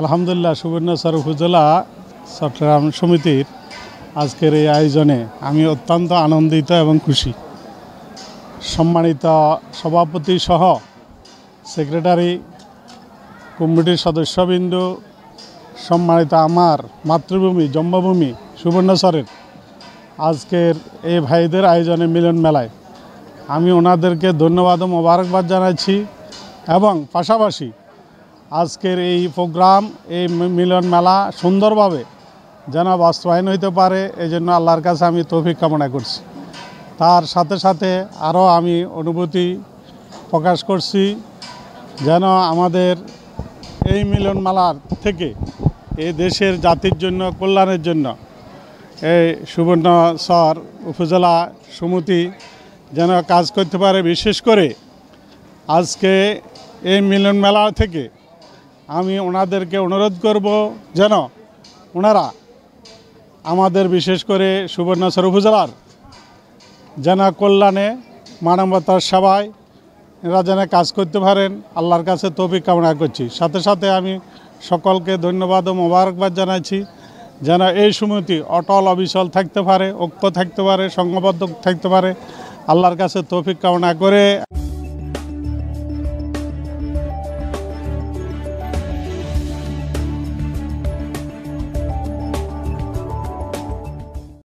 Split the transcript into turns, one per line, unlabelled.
আলহামদুলিল্লাহ সুবর্ণচর উপজেলা চট্টগ্রাম সমিতির আজকের এই আয়োজনে আমি অত্যন্ত আনন্দিত এবং খুশি। সম্মানিত সভাপতি সহ সেক্রেটারি, কমিটির সদস্যবৃন্দ, সম্মানিত আমার মাতৃভূমি জন্মভূমি সুবর্ণচরের আজকের এই ভাইদের আয়োজনে মিলন মেলায় আমি ওনাদেরকে ধন্যবাদ ও মোবারকবাদ জানাচ্ছি এবং পাশাপাশি আজকের এই প্রোগ্রাম, এই মিলন মেলা সুন্দরভাবে যেন বাস্তবায়ন হইতে পারে এই জন্য আল্লাহর কাছে আমি তৌফিক কামনা করছি। তার সাথে সাথে আরও আমি অনুভূতি প্রকাশ করছি যেন আমাদের এই মিলন মেলার থেকে এই দেশের জাতির জন্য, কল্যাণের জন্য এই সুবর্ণচর উপজেলা সমিতি যেন কাজ করতে পারে। বিশেষ করে আজকে এই মিলন মেলা থেকে আমি ওনাদেরকে অনুরোধ করব যেন ওনারা আমাদের বিশেষ করে সুবর্ণচর উপজেলার যেন কল্যাণে, মানবতার সেবায় এরা যেন কাজ করতে পারেন আল্লাহর কাছে তৌফিক কামনা করছি। সাথে সাথে আমি সকলকে ধন্যবাদ ও মোবারকবাদ জানাচ্ছি যেন এই সমিতি অটল অবিচল থাকতে পারে, ঐক্য থাকতে পারে, সংঘবদ্ধ থাকতে পারে, আল্লাহর কাছে তৌফিক কামনা করে